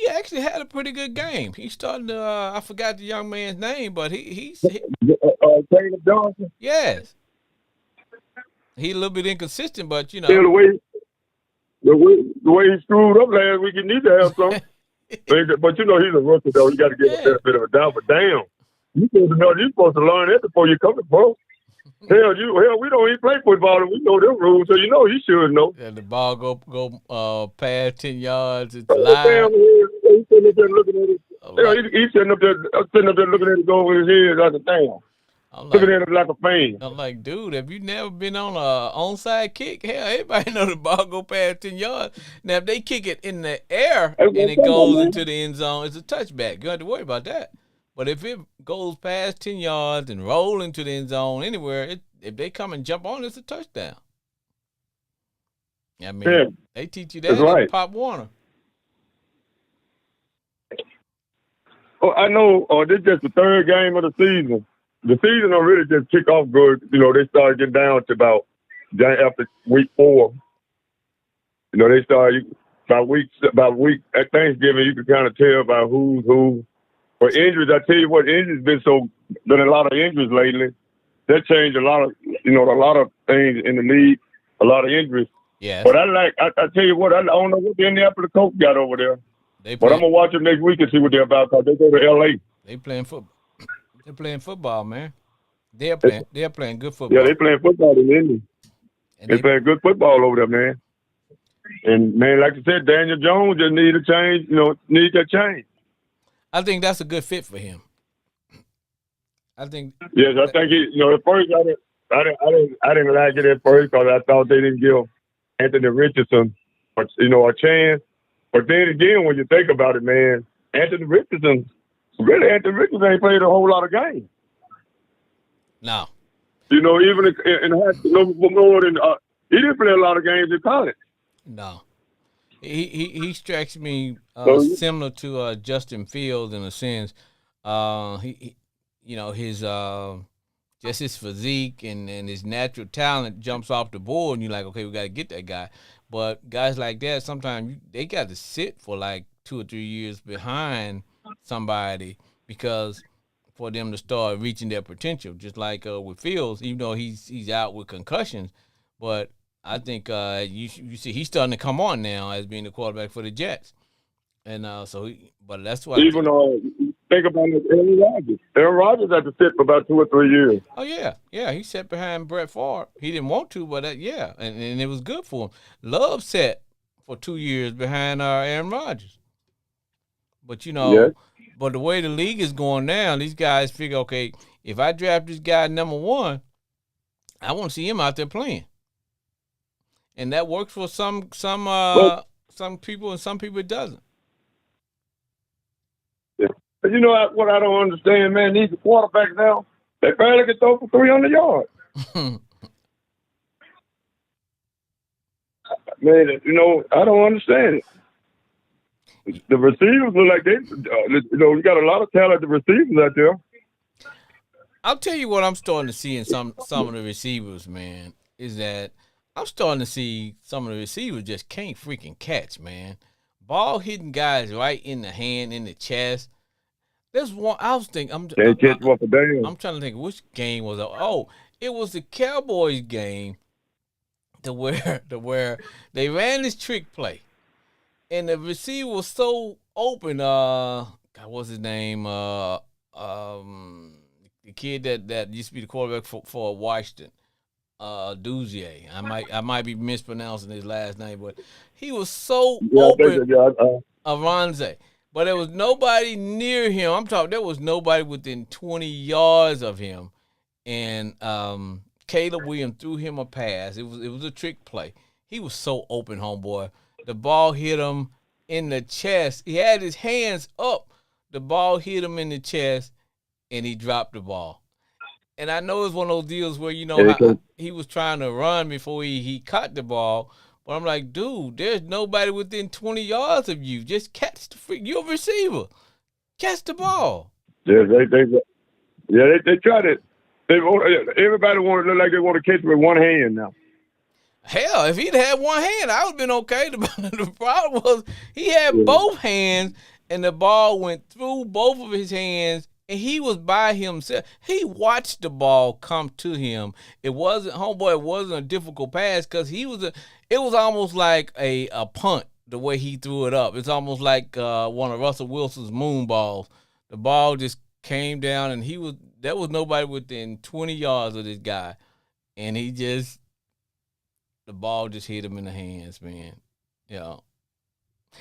actually had a pretty good game. He started to I forgot the young man's name, but he Taylor Johnson. yes, he a little bit inconsistent, but you know. The way he screwed up last week, you need to have something. But you know he's a rookie though. You got to give him a benefit of a doubt. But damn, you supposed to learn that before you come to pro. Hell, we don't even play football and we know them rules, so you know he should know. Yeah, the ball go past 10 yards. It's Damn, live. he's sitting up there looking at it. He's sitting up there looking at it go over his head like a damn. Looking at it like a fan. I'm like, dude, have you never been on a onside kick? Hell, everybody know the ball go past 10 yards. Now, if they kick it in the air and it goes into the end zone, it's a touchback. You don't have to worry about that. But if it goes past 10 yards and roll into the end zone anywhere, if they come and jump on, it's a touchdown. I mean, they teach you that in Pop Warner. Oh, I know. This is just the 3rd game of the season. The season don't really just kick off good. You know, they started getting down to about after week 4. You know, they started about week at Thanksgiving. You can kind of tell about who's who. For injuries, I tell you what, injuries been a lot of injuries lately. That changed a lot of things in the league. A lot of injuries. Yeah. But I tell you what, I don't know what the Indianapolis Colts got over there. But I'm gonna watch them next week and see what they're about because they go to LA. They playing football. They're playing football, man. They're playing good football. Yeah, they playing football in Indy. They playing good football over there, man. And man, like I said, Daniel Jones just need a change. You know, needs that change. I think that's a good fit for him. I think. Yes, I think he. You know, at first I didn't like it at first because I thought they didn't give Anthony Richardson, a chance. But then again, when you think about it, man, Anthony Richardson ain't played a whole lot of games. No. You know, even in high school, more than he didn't play a lot of games in college. No. He strikes me similar to Justin Fields in a sense. He his just his physique and his natural talent jumps off the board, and you're like, okay, we got to get that guy. But guys like that, sometimes they got to sit for like 2 or 3 years behind somebody because for them to start reaching their potential. Just like with Fields, even though he's out with concussions, but I think you see he's starting to come on now as being the quarterback for the Jets. And but that's what. Even think about it, Aaron Rodgers. Aaron Rodgers had to sit for about 2 or 3 years. Oh yeah, he sat behind Brett Favre. He didn't want to, but yeah, and it was good for him. Love sat for 2 years behind Aaron Rodgers. But Yes. but the way the league is going now, these guys figure, okay, if I draft this guy number one, I want to see him out there playing, and that works for Well, some people, and some people it doesn't. yeah. But what I don't understand, man, these quarterbacks now, they barely can throw for 300 yards. Man, I don't understand it. The receivers look like you got a lot of talented receivers out there. I'll tell you what I'm starting to see in some of the receivers, man, is that I'm starting to see some of the receivers just can't freaking catch, man. Ball hitting guys right in the hand, in the chest. There's one I was thinking. Can't catch one for damn. I'm trying to think which game was it. Oh, it was the Cowboys game, to where they ran this trick play, and the receiver was so open. God, what's his name? The kid that used to be the quarterback for Washington, Duzier. I might be mispronouncing his last name, but he was so Yeah, I think open. that, Aranze. But there was nobody near him. I'm talking. There was nobody within 20 yards of him, and Caleb Williams threw him a pass. It was a trick play. He was so open, homeboy. The ball hit him in the chest. He had his hands up. The ball hit him in the chest, and he dropped the ball. And I know it's one of those deals where he was trying to run before he caught the ball. But I'm like, dude, there's nobody within 20 yards of you. Just catch you're a receiver. Catch the ball. yeah, they tried it. Everybody want to look like they want to catch with one hand now. Hell, if he'd had one hand, I would have been okay. The problem was he had both hands, and the ball went through both of his hands, and he was by himself. He watched the ball come to him. It wasn't a difficult pass because it was almost like a punt the way he threw it up. It's almost like one of Russell Wilson's moon balls. The ball just came down, and there was nobody within 20 yards of this guy, and the ball just hit him in the hands, man. Yeah.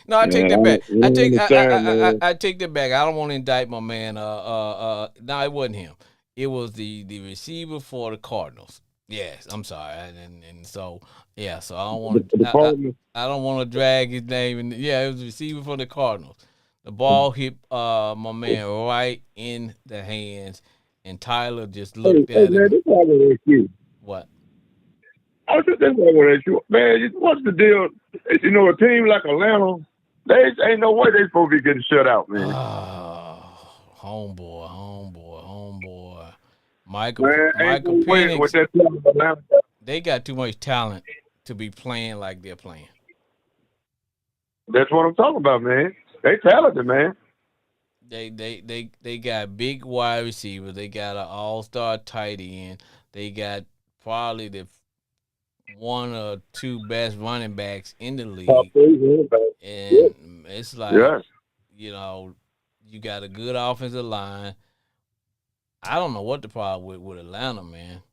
No, I take that back. I take that back. I don't want to indict my man. No, it wasn't him. It was the receiver for the Cardinals. Yes, I'm sorry, and so yeah, so I don't want to. I don't want to drag his name. And yeah, it was the receiver for the Cardinals. The ball hit my man right in the hands, and Tyler just looked at him. Man, this is what I want to ask you. What? I said, that's what I want to ask you. Man, what's the deal? A team like Atlanta, they ain't no way they supposed to be getting shut out, man. Homeboy. Michael Penix, with that team of Atlanta. They got too much talent to be playing like they're playing. That's what I'm talking about, man. They talented, man. They got big wide receivers. They got an all-star tight end. They got probably the one or two best running backs in the league. And it's like, you got a good offensive line. I don't know what the problem with Atlanta, man.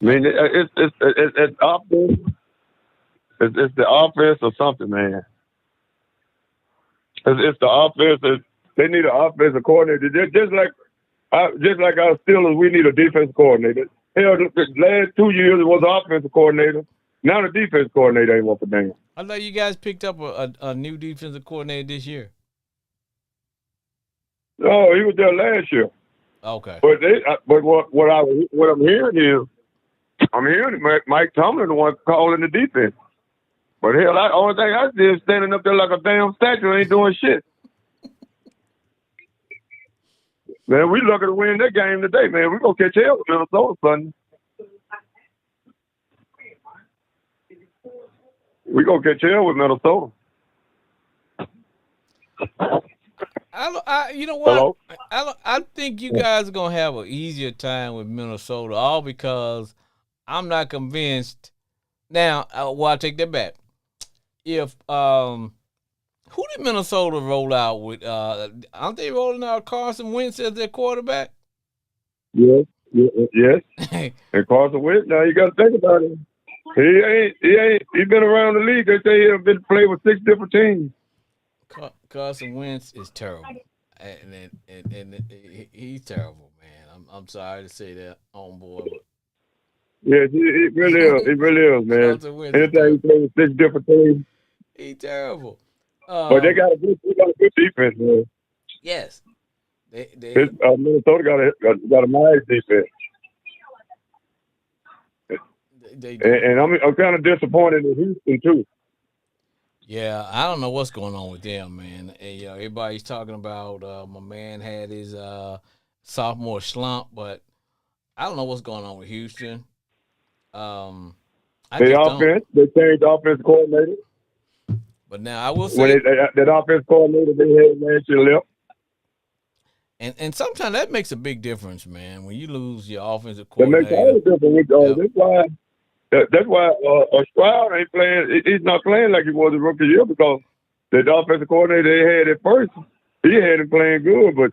I mean, it's offense. It's the offense or something, man. It's the offense. They need an offensive coordinator. Just like our Steelers, we need a defensive coordinator. Hell, the last 2 years it was an offensive coordinator. Now the defense coordinator ain't worth a damn. I thought you guys picked up a new defensive coordinator this year. No, he was there last year. Okay. But what I'm hearing is, Mike Tomlin the one calling the defense. But hell, the only thing I did is standing up there like a damn statue, ain't doing shit. Man, we lucky to win that game today, man. We're going to catch hell with Minnesota Sunday. We're going to catch hell with Minnesota. You know what? Hello? I think you guys are going to have an easier time with Minnesota, all because I'm not convinced. Now, I take that back. If Who did Minnesota roll out with? Aren't they rolling out Carson Wentz as their quarterback? Yes, yes. And Carson Wentz, now you got to think about it. He been around the league. They say he's been played with 6 different teams. Carson Wentz is terrible, and he's terrible, man. I'm sorry to say that, homeboy. Yes, he really is. He really is, man. Anytime he plays with 6 different teams, he's terrible. But they got a good defense, man. Yes, Minnesota got a nice defense. And I'm kind of disappointed in Houston too. Yeah, I don't know what's going on with them, man. And, everybody's talking about my man had his sophomore slump, but I don't know what's going on with Houston. They changed the offensive coordinator. But now I will say that offensive coordinator they had last year left. And sometimes that makes a big difference, man. When you lose your offensive coordinator, that makes all the difference. That's why Stroud ain't playing. He's not playing like he was the rookie year because the offensive coordinator they had at first, he had him playing good. But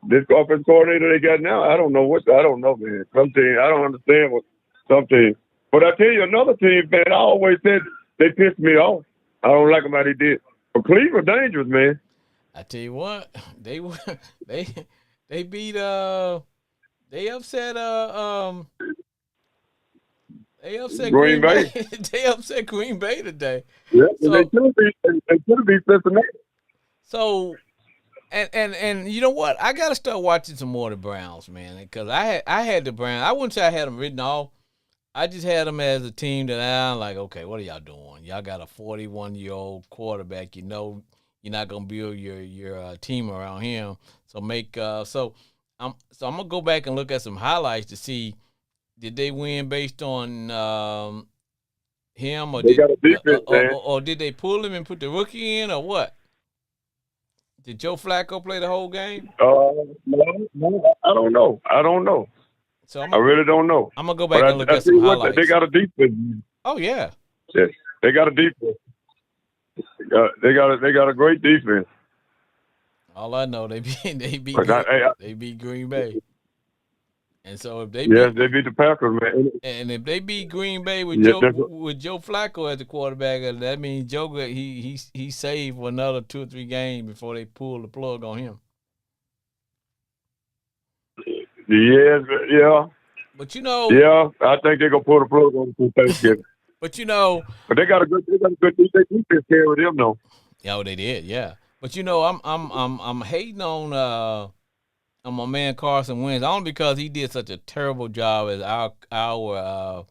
this offensive coordinator they got now, I don't know, man. Some team, I don't understand what some teams. But I tell you, another team, man, I always said they pissed me off. I don't like them how they did. But Cleveland dangerous, man. I tell you what, they beat they upset Green Bay. They upset Green Bay today. Yeah, so, they should be Cincinnati. So, and you know what? I got to start watching some more of the Browns, man, because I had the Browns. I wouldn't say I had them written off. I just had them as a team that I'm like, okay, what are y'all doing? Y'all got a 41-year-old quarterback. You know, you're not gonna build your team around him. So I'm gonna go back and look at some highlights to see. Did they win based on him, or did they pull him and put the rookie in, or what? Did Joe Flacco play the whole game? No, I don't know. So I really don't know. I'm gonna go back and look at some highlights. They got a defense. Oh yeah. Yes, they got a defense. They got a great defense. All I know, they beat Green Bay. And so if they they beat the Packers, man. And if they beat Green Bay with Joe Flacco as the quarterback, that means Joe he saved for another 2 or 3 games before they pull the plug on him. Yes, yeah. But I think they're gonna pull the plug on them Thanksgiving. But they got a good defense care with them though. Yeah, they did, yeah. But I'm hating on my man Carson Wentz only because he did such a terrible job as our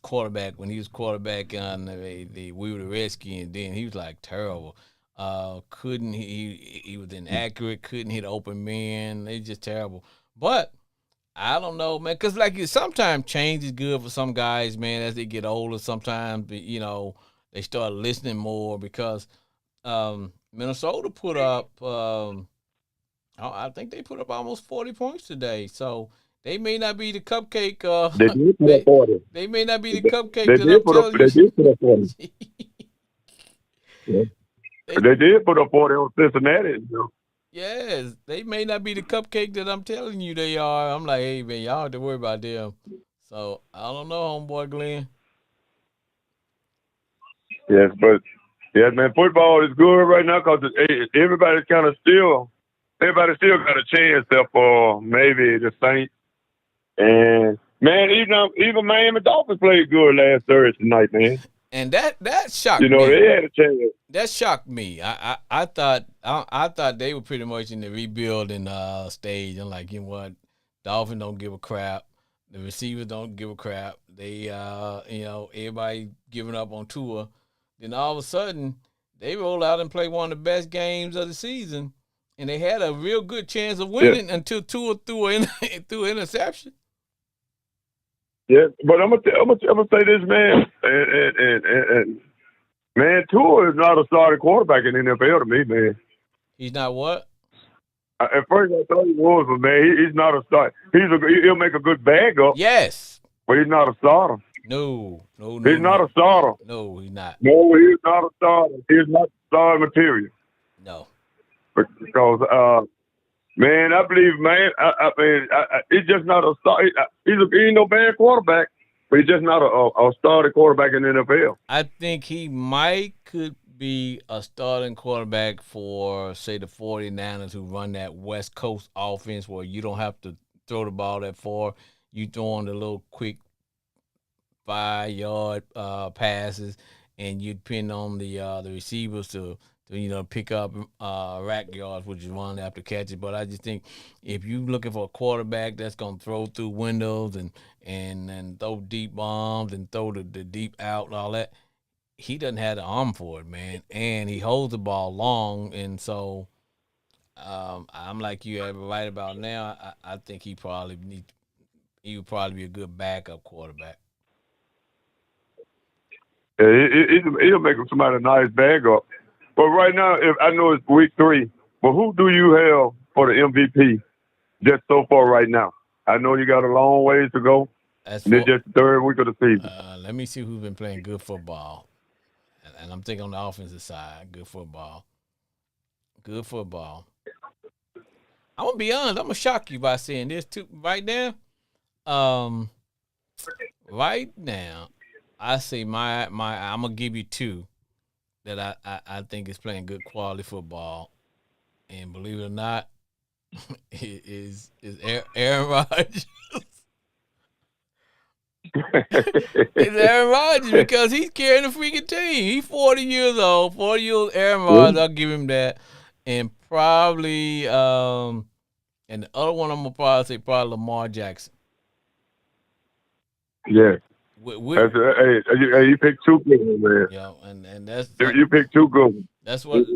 quarterback when he was quarterback on we were the Redskins. And then he was like terrible. He was inaccurate. Couldn't hit open man. They just terrible. But I don't know, man, because sometimes change is good for some guys, man. As they get older, sometimes they start listening more because Minnesota put up. I think they put up almost 40 points today, so they may not be the cupcake. They did put up 40. They may not be the cupcake that I'm telling you. They did put up 40. Yeah. They did put up 40 on Cincinnati. Yes, they may not be the cupcake that I'm telling you they are. I'm like, hey, man, y'all have to worry about them. So, I don't know, homeboy Glenn. Yes, man, football is good right now because everybody's kind of still got a chance there for maybe the Saints. And, man, even Miami Dolphins played good last Thursday night, man. And that shocked me. They had a chance. That shocked me. I thought they were pretty much in the rebuilding stage. I'm like, you know what? Dolphins don't give a crap. The receivers don't give a crap. They everybody giving up on Tua. Then all of a sudden, they roll out and play one of the best games of the season, and they had a real good chance of winning until Tua threw an interception. Yeah, but I'm gonna say this, man, and man, Tua is not a starting quarterback in the NFL to me, man. He's not what? At first I thought he was, but man, he's not a starter. He'll make a good backup. Yes, but he's not a starter. No. He's not a starter. No, he's not. No, he's not a starter. He's not starting material. because man, I believe, man, I mean, he's just not a star. He ain't no bad quarterback, but he's just not a starting quarterback in the NFL. I think he could be a starting quarterback for, say, the 49ers, who run that West Coast offense where you don't have to throw the ball that far. You throwing the little quick 5-yard passes, and you depend on the receivers to pick up rack yards, which is run after catches. But I just think if you looking for a quarterback that's gonna throw through windows and throw deep bombs and throw the deep out and all that, he doesn't have the arm for it, man. And he holds the ball long, and so I'm like you right about now. I think he would probably be a good backup quarterback. Yeah, he'll make somebody a nice backup. But right now, if I know it's week 3, but who do you have for the MVP just so far right now? I know you got a long ways to go. It's just the 3rd week of the season. Let me see who's been playing good football. And I'm thinking on the offensive side, good football. Good football. I'm going to be honest. I'm going to shock you by saying this too right now. Right now, I say I'm going to give you 2 that I think is playing good quality football. And believe it or not, it is Aaron Rodgers. It's Aaron Rodgers because he's carrying a freaking team. He's 40 years old. 40 years old Aaron Rodgers, I'll give him that. And probably, and the other one I'm going to probably say Lamar Jackson. Yeah. You picked 2 good ones, man. Yeah, and that's you picked 2 good ones. That's what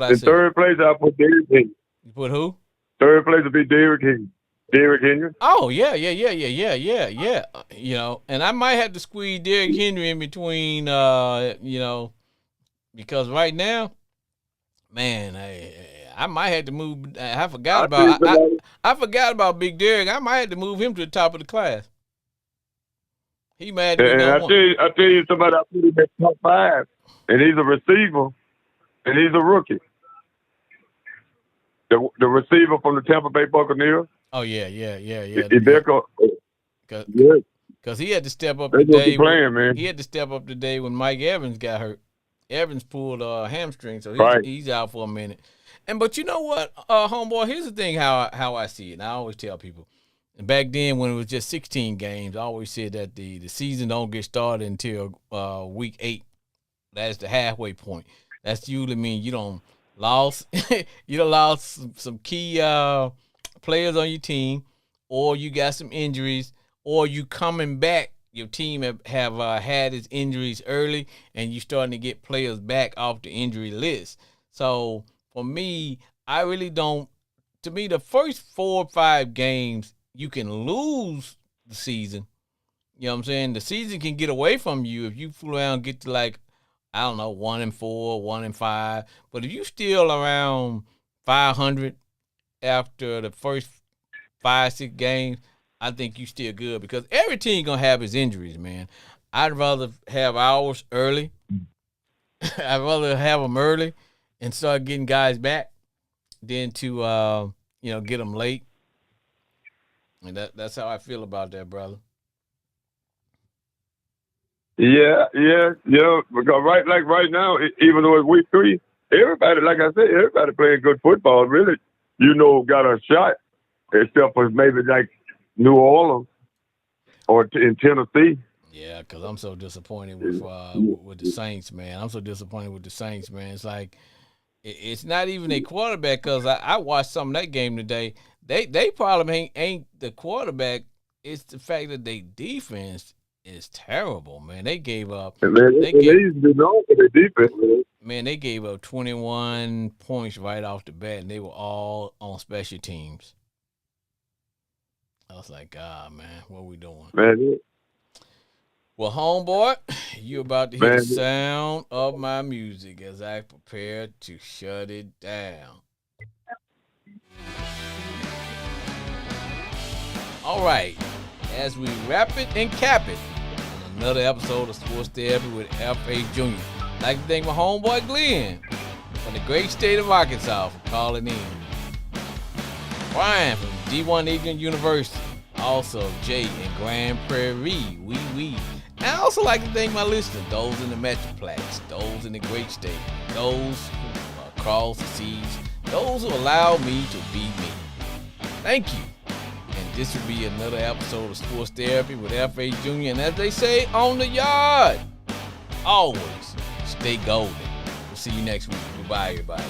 I in said. In 3rd place, I put Derrick Henry. You put who? 3rd place would be Derrick Henry. Derrick Henry. Oh yeah. And I might have to squeeze Derrick Henry in between. Because right now, man, I might have to move. I forgot about Big Derrick. I might have to move him to the top of the class. He might have to be I tell you somebody I put him at top 5, and he's a receiver, and he's a rookie. The receiver from the Tampa Bay Buccaneers. Oh yeah. Because he had to step up today. He had to step up today when Mike Evans got hurt. Evans pulled a hamstring, so he's out for a minute. But you know what, homeboy? Here's the thing: how I see it. And I always tell people. And back then, when it was just 16 games, I always said that the season don't get started until week 8. That's the halfway point. That's usually mean you don't lost some key players on your team, or you got some injuries, or you coming back. Your team have had its injuries early, and you starting to get players back off the injury list. So for me, I really don't. To me, the first 4 or 5 games, you can lose the season. You know what I'm saying? The season can get away from you if you fool around and get to 1-4, 1-5. But if you still around 500 after the first 5-6 games, I think you still good because every team gonna have his injuries, man. I'd rather have ours early. I'd rather have them early and start getting guys back than to get them late. And that's how I feel about that, brother. Yeah. Because right now, even though it's week 3, everybody, like I said, everybody playing good football. Really, got a shot, except for maybe like New Orleans or in Tennessee. Yeah, because I'm so disappointed with the Saints, man. It's like it's not even a quarterback because I watched some of that game today. They problem ain't the quarterback. It's the fact that their defense is terrible, man. They gave up. They gave up 21 points right off the bat, and they were all on special teams. I was like, God, man, what are we doing? Man. Well, homeboy, you about to hear the sound of my music as I prepare to shut it down. All right, as we wrap it and cap it on another episode of Sports Therapy with F.A. Jr. I'd like to thank my homeboy Glenn from the great state of Arkansas for calling in. Brian from D1 Egan University. Also, Jay in Grand Prairie. Wee. And I also like to thank my listeners, those in the Metroplex, those in the great state, those who are across the seas, those who allow me to be me. Thank you. And this will be another episode of Sports Therapy with F.A. Jr. And as they say, on the yard, always stay golden. We'll see you next week. Goodbye, everybody.